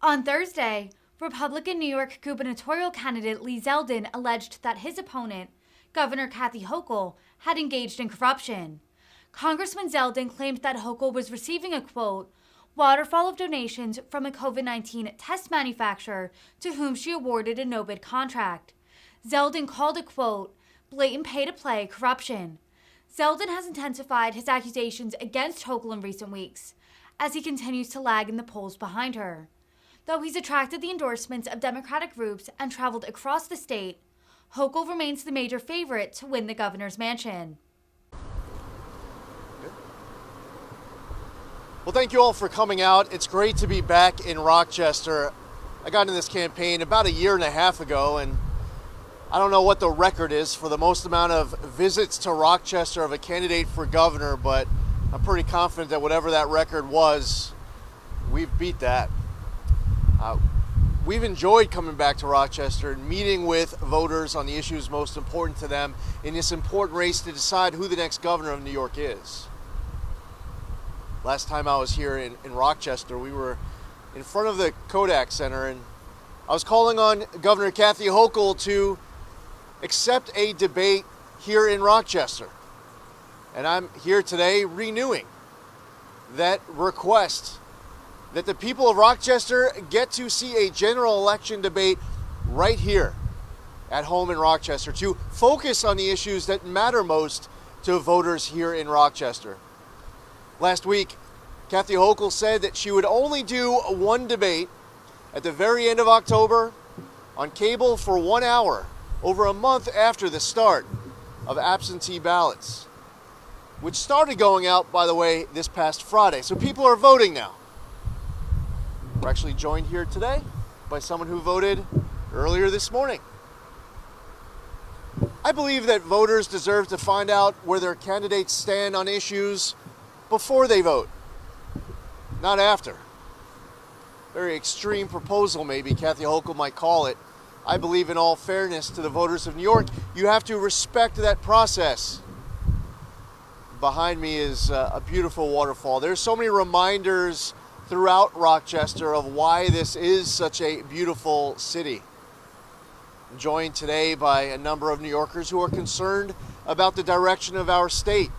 On Thursday, Republican New York gubernatorial candidate Zeldin alleged that his opponent, Governor Kathy Hochul, had engaged in corruption. Congressman Zeldin claimed that Hochul was receiving a, quote, waterfall of donations from a COVID-19 test manufacturer to whom she awarded a no-bid contract. Zeldin called it, quote, blatant pay-to-play corruption. Zeldin has intensified his accusations against Hochul in recent weeks, as he continues to lag in the polls behind her. Though he's attracted the endorsements of Democratic groups and traveled across the state, Hochul remains the major favorite to win the governor's mansion. Well, thank you all for coming out. It's great to be back in Rochester. I got in this campaign about a year and a half ago, and I don't know what the record is for the most amount of visits to Rochester of a candidate for governor, but I'm pretty confident that whatever that record was, we've beat that. We've enjoyed coming back to Rochester and meeting with voters on the issues most important to them in this important race to decide who the next governor of New York is. Last time I was here in Rochester, we were in front of the Kodak Center, and I was calling on Governor Kathy Hochul to accept a debate here in Rochester. And I'm here today renewing that request that the people of Rochester get to see a general election debate right here at home in Rochester to focus on the issues that matter most to voters here in Rochester. Last week, Kathy Hochul said that she would only do one debate at the very end of October on cable for 1 hour, over a month after the start of absentee ballots, which started going out, by the way, this past Friday. So people are voting now. We're actually joined here today by someone who voted earlier this morning. I believe that voters deserve to find out where their candidates stand on issues before they vote, not after. Very extreme proposal, maybe Kathy Hochul might call it. I believe in all fairness to the voters of New York, you have to respect that process. Behind me is a beautiful waterfall. There's so many reminders throughout Rochester of why this is such a beautiful city. I'm joined today by a number of New Yorkers who are concerned about the direction of our state.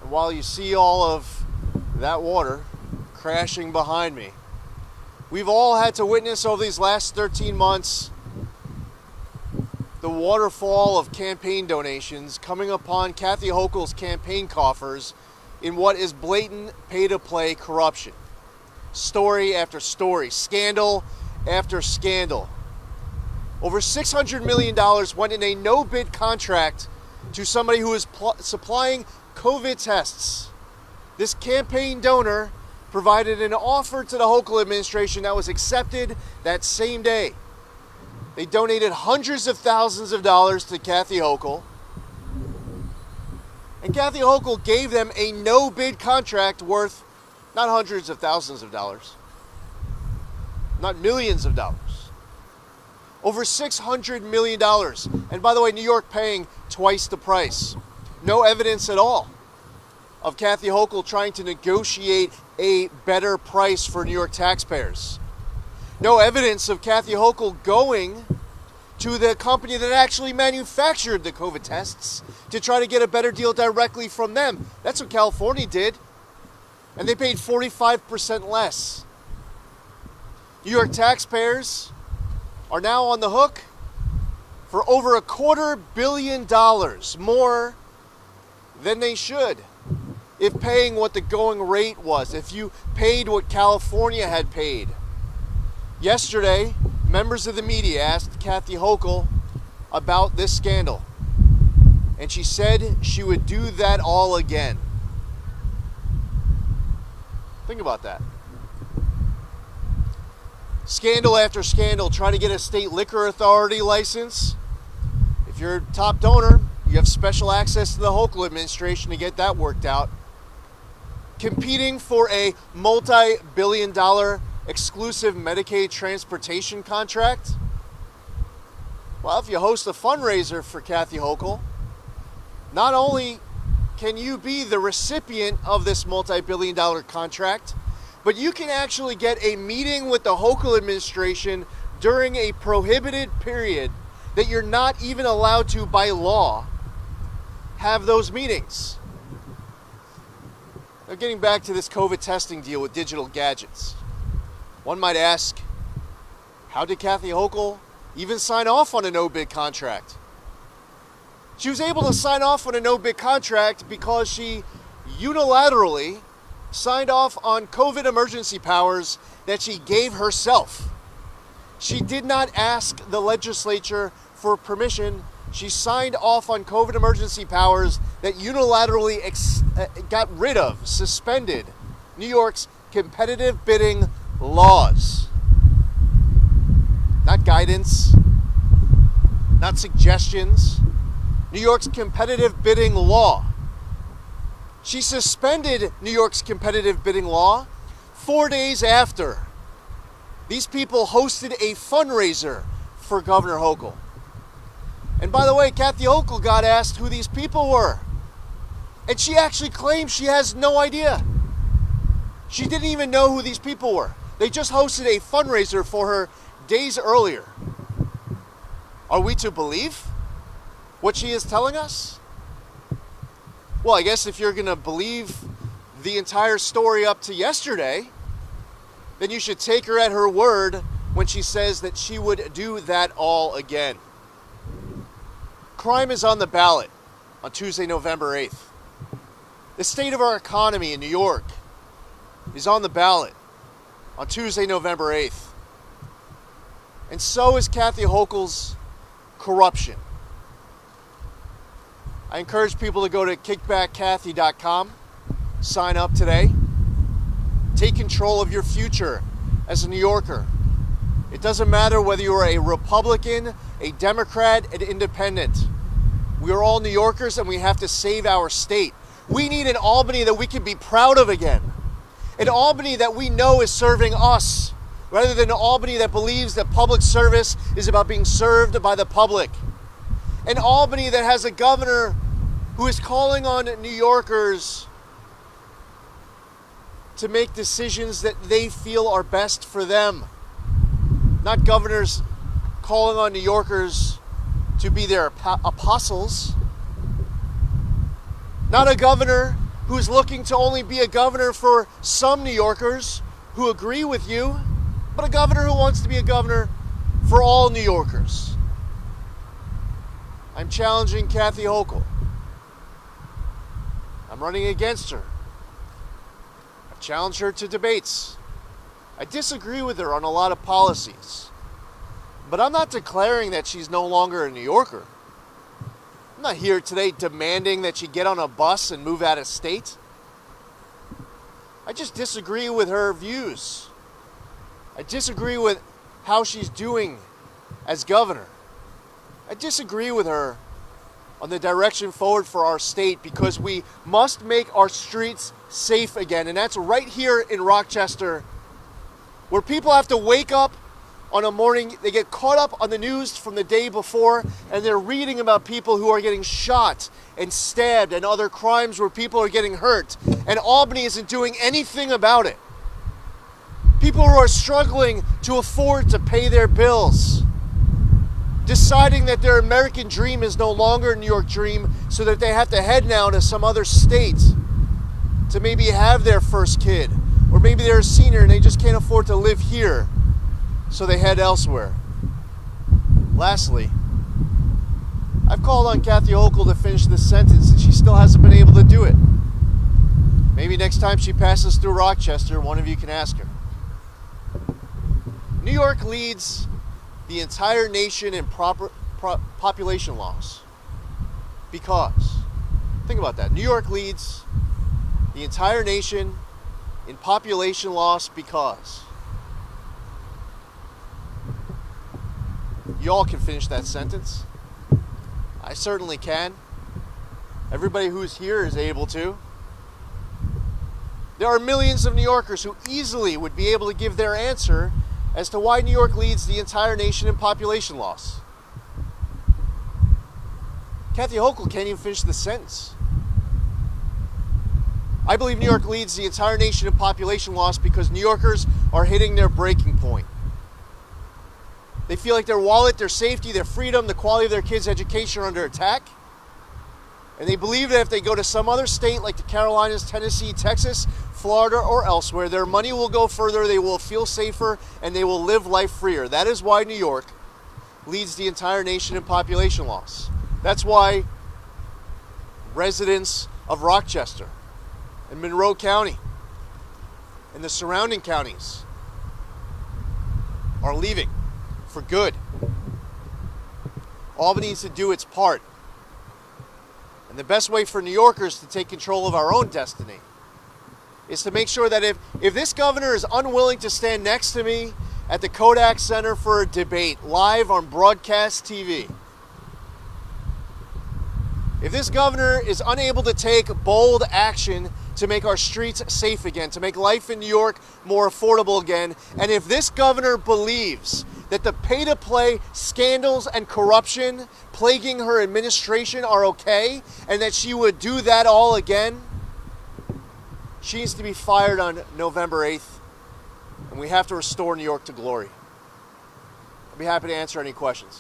And while you see all of that water crashing behind me, we've all had to witness over these last 13 months the waterfall of campaign donations coming upon Kathy Hochul's campaign coffers in what is blatant pay-to-play corruption. Story after story, scandal after scandal. Over $600 million went in a no-bid contract to somebody who is supplying COVID tests. This campaign donor provided an offer to the Hochul administration that was accepted that same day. They donated hundreds of thousands of dollars to Kathy Hochul, and Kathy Hochul gave them a no-bid contract worth not hundreds of thousands of dollars, not millions of dollars, over $600 million. And by the way, New York paying twice the price. No evidence at all of Kathy Hochul trying to negotiate a better price for New York taxpayers. No evidence of Kathy Hochul going to the company that actually manufactured the COVID tests to try to get a better deal directly from them. That's what California did. And they paid 45% less. New York taxpayers are now on the hook for over $250 million more than they should if paying what the going rate was, if you paid what California had paid. Yesterday, members of the media asked Kathy Hochul about this scandal, and she said she would do that all again. Think about that. Scandal after scandal, trying to get a state liquor authority license. If you're a top donor, you have special access to the Hochul administration to get that worked out. Competing for a multi-billion-dollar exclusive Medicaid transportation contract. Well, if you host a fundraiser for Kathy Hochul, not only can you be the recipient of this multi-billion-dollar contract, but you can actually get a meeting with the Hochul administration during a prohibited period that you're not even allowed to, by law, have those meetings. Now, getting back to this COVID testing deal with digital gadgets, one might ask, how did Kathy Hochul even sign off on a no-bid contract? She was able to sign off on a no-bid contract because she unilaterally signed off on COVID emergency powers that she gave herself. She did not ask the legislature for permission. She signed off on COVID emergency powers that unilaterally got rid of, suspended New York's competitive bidding laws. Not guidance, not suggestions. New York's competitive bidding law. She suspended New York's competitive bidding law 4 days after these people hosted a fundraiser for Governor Hochul. And by the way, Kathy Hochul got asked who these people were. And she actually claims she has no idea. She didn't even know who these people were. They just hosted a fundraiser for her days earlier. Are we to believe what she is telling us? Well, I guess if you're going to believe the entire story up to yesterday, then you should take her at her word when she says that she would do that all again. Crime is on the ballot on Tuesday, November 8th. The state of our economy in New York is on the ballot on Tuesday, November 8th. And so is Kathy Hochul's corruption. I encourage people to go to kickbackkathy.com, sign up today. Take control of your future as a New Yorker. It doesn't matter whether you're a Republican, a Democrat, an independent. We are all New Yorkers and we have to save our state. We need an Albany that we can be proud of again. An Albany that we know is serving us, rather than an Albany that believes that public service is about being served by the public. An Albany that has a governor who is calling on New Yorkers to make decisions that they feel are best for them. Not governors calling on New Yorkers to be their apostles. Not a governor who's looking to only be a governor for some New Yorkers who agree with you, but a governor who wants to be a governor for all New Yorkers. I'm challenging Kathy Hochul. I'm running against her. I've challenged her to debates. I disagree with her on a lot of policies. But I'm not declaring that she's no longer a New Yorker. I'm not here today demanding that she get on a bus and move out of state. I just disagree with her views. I disagree with how she's doing as governor. I disagree with her on the direction forward for our state, because we must make our streets safe again. And that's right here in Rochester, where people have to wake up on a morning, they get caught up on the news from the day before, and they're reading about people who are getting shot and stabbed and other crimes where people are getting hurt. And Albany isn't doing anything about it. People who are struggling to afford to pay their bills, deciding that their American dream is no longer a New York dream, so that they have to head now to some other state to maybe have their first kid, or maybe they're a senior and they just can't afford to live here, so they head elsewhere. Lastly, I've called on Kathy Hochul to finish this sentence, and she still hasn't been able to do it. Maybe next time she passes through Rochester, one of you can ask her. New York leads the entire nation in population loss because, think about that, New York leads the entire nation in population loss because. You all can finish that sentence. I certainly can. Everybody who's here is able to. There are millions of New Yorkers who easily would be able to give their answer as to why New York leads the entire nation in population loss. Kathy Hochul can't even finish the sentence. I believe New York leads the entire nation in population loss because New Yorkers are hitting their breaking point. They feel like their wallet, their safety, their freedom, the quality of their kids' education are under attack. And they believe that if they go to some other state like the Carolinas, Tennessee, Texas, Florida, or elsewhere, their money will go further, they will feel safer, and they will live life freer. That is why New York leads the entire nation in population loss. That's why residents of Rochester and Monroe County and the surrounding counties are leaving for good. Albany needs to do its part. And the best way for New Yorkers to take control of our own destiny is to make sure that if this governor is unwilling to stand next to me at the Kodak Center for a debate live on broadcast TV, if this governor is unable to take bold action to make our streets safe again, to make life in New York more affordable again, and if this governor believes that the pay-to-play scandals and corruption plaguing her administration are okay, and that she would do that all again, she needs to be fired on November 8th, and we have to restore New York to glory. I'd be happy to answer any questions.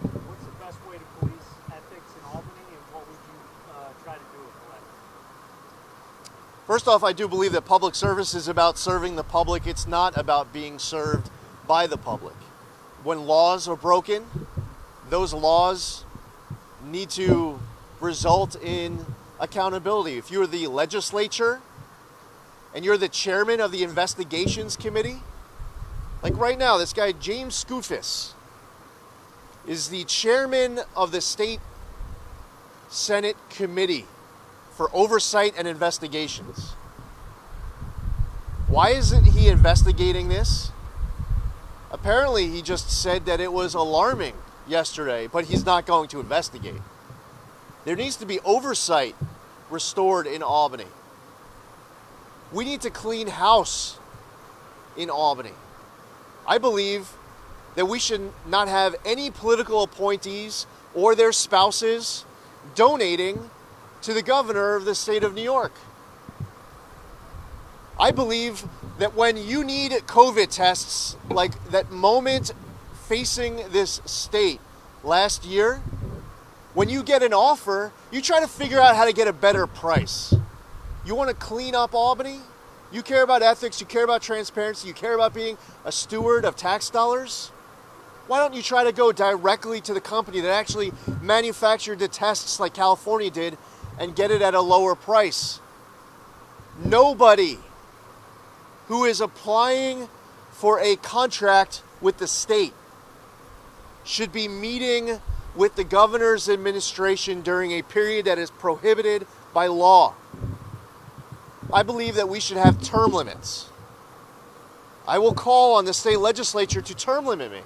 What's the best way to police ethics in Albany, and what would you try to do with it? First off, I do believe that public service is about serving the public. It's not about being served by the public. When laws are broken, those laws need to result in accountability. If you're the legislature and you're the chairman of the investigations committee, like right now, this guy James Skoufis is the chairman of the state Senate committee for oversight and investigations. Why isn't he investigating this? Apparently, he just said that it was alarming yesterday, but he's not going to investigate. There needs to be oversight restored in Albany. We need to clean house in Albany. I believe that we should not have any political appointees or their spouses donating to the governor of the state of New York. I believe that when you need COVID tests, like that moment facing this state last year, when you get an offer, you try to figure out how to get a better price. You want to clean up Albany? You care about ethics, you care about transparency, you care about being a steward of tax dollars? Why don't you try to go directly to the company that actually manufactured the tests like California did and get it at a lower price? Nobody who is applying for a contract with the state should be meeting with the governor's administration during a period that is prohibited by law. I believe that we should have term limits. I will call on the state legislature to term limit me.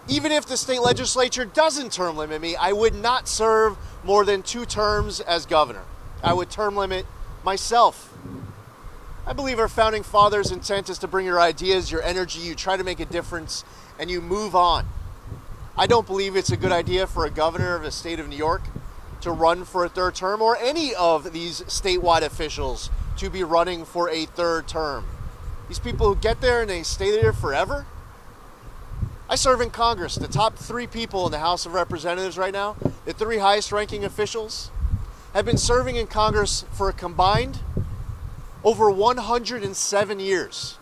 Even if the state legislature doesn't term limit me, I would not serve more than 2 terms as governor. I would term limit myself. I believe our founding fathers' intent is to bring your ideas, your energy, you try to make a difference, and you move on. I don't believe it's a good idea for a governor of the state of New York to run for a 3rd term, or any of these statewide officials to be running for a 3rd term. These people who get there and they stay there forever. I serve in Congress. The top 3 people in the House of Representatives right now, the 3 highest ranking officials, have been serving in Congress for a combined over 107 years.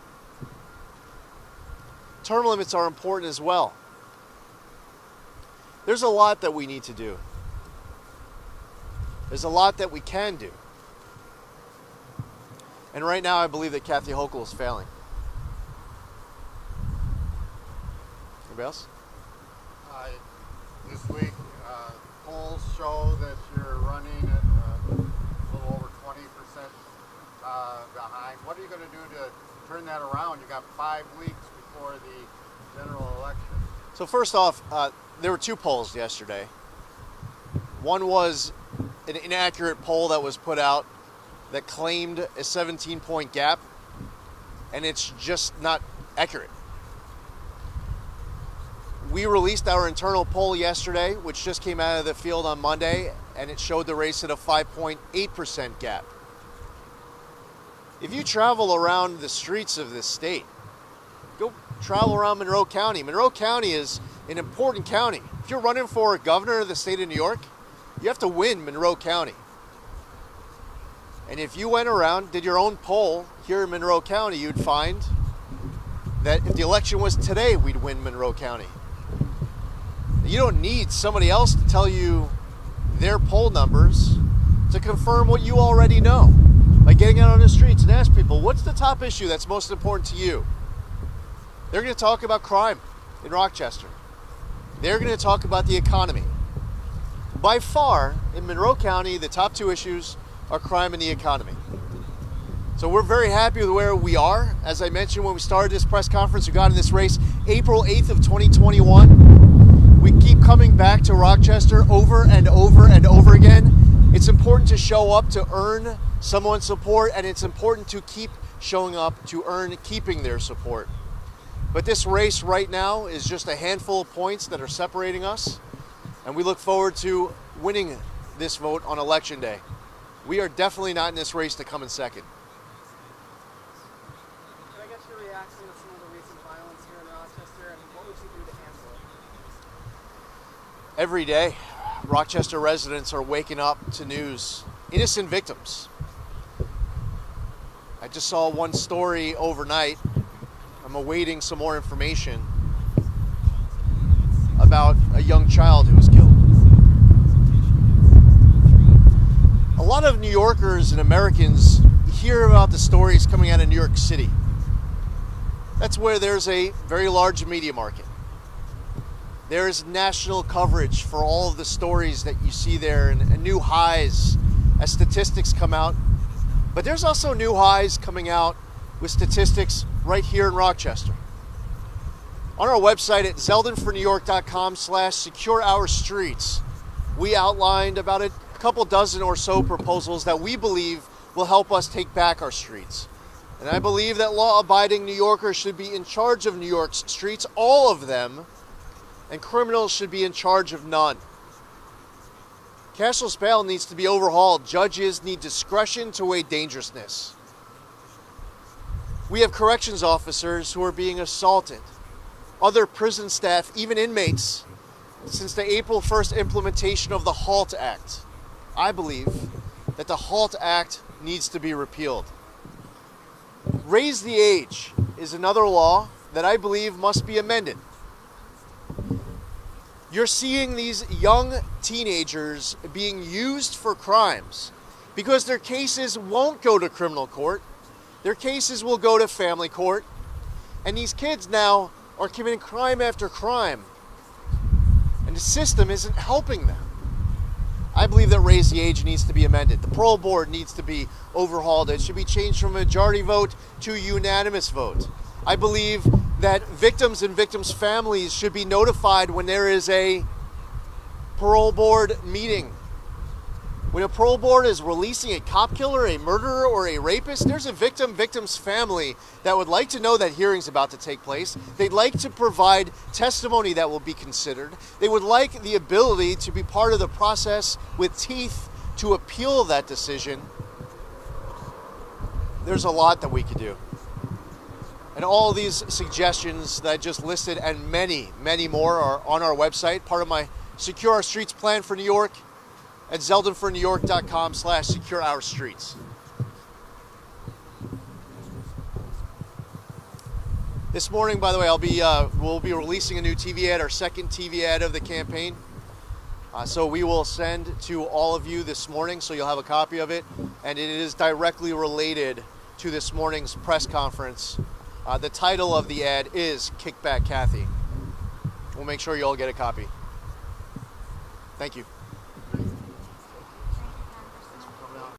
Term limits are important as well. There's a lot that we need to do. There's a lot that we can do. And right now I believe that Kathy Hochul is failing. Anybody else? This week, polls show that you're running at a little over 20% behind. What are you going to do to turn that around? You got 5 weeks before the general election. So first off, there were 2 polls yesterday. One was an inaccurate poll that was put out that claimed a 17-point gap, and it's just not accurate. We released our internal poll yesterday, which just came out of the field on Monday, and it showed the race at a 5.8% gap. If you travel around the streets of this state, go travel around Monroe County. Monroe County is an important county. If you're running for governor of the state of New York, you have to win Monroe County. And if you went around, did your own poll here in Monroe County, you'd find that if the election was today, we'd win Monroe County. You don't need somebody else to tell you their poll numbers to confirm what you already know. By getting out on the streets and ask people, what's the top issue that's most important to you? They're going to talk about crime in Rochester. They're going to talk about the economy. By far, in Monroe County, the top two issues are crime and the economy. So we're very happy with where we are. As I mentioned when we started this press conference, we got in this race April 8th of 2021. We keep coming back to Rochester over and over and over again. It's important to show up to earn someone's support, and it's important to keep showing up to earn keeping their support. But this race right now is just a handful of points that are separating us, and we look forward to winning this vote on Election Day. We are definitely not in this race to come in second. Can I get your reaction to some of the recent violence here in Rochester, and what would you do to handle it? Every day, Rochester residents are waking up to news. Innocent victims. I just saw one story overnight. I'm awaiting some more information about a young child who was killed. A lot of New Yorkers and Americans hear about the stories coming out of New York City. That's where there's a very large media market. There is national coverage for all of the stories that you see there, and new highs as statistics come out. But there's also new highs coming out with statistics right here in Rochester. On our website at zeldinfornewyork.com/secureourstreets, we outlined about a couple dozen or so proposals that we believe will help us take back our streets. And I believe that law-abiding New Yorkers should be in charge of New York's streets, all of them, and criminals should be in charge of none. Cashless bail needs to be overhauled. Judges need discretion to weigh dangerousness. We have corrections officers who are being assaulted. Other prison staff, even inmates, since the April 1st implementation of the HALT Act. I believe that the HALT Act needs to be repealed. Raise the age is another law that I believe must be amended. You're seeing these young teenagers being used for crimes because their cases won't go to criminal court. Their cases will go to family court. And these kids now are committing crime after crime. And the system isn't helping them. I believe that raise the age needs to be amended. The parole board needs to be overhauled. It should be changed from a majority vote to a unanimous vote. I believe that victims and victims' families should be notified when there is a parole board meeting. When a parole board is releasing a cop killer, a murderer, or a rapist, there's a victim's family that would like to know that hearing's about to take place. They'd like to provide testimony that will be considered. They would like the ability to be part of the process with teeth to appeal that decision. There's a lot that we could do. And all these suggestions that I just listed and many, many more are on our website, part of my Secure Our Streets plan for New York at zeldinfornewyork.com/secureourstreets. This morning, by the way, we'll be releasing a new TV ad, our second TV ad of the campaign. So we will send to all of you this morning, so you'll have a copy of it, and it is directly related to this morning's press conference. The title of the ad is Kick Back Kathy. We'll make sure you all get a copy. Thank you.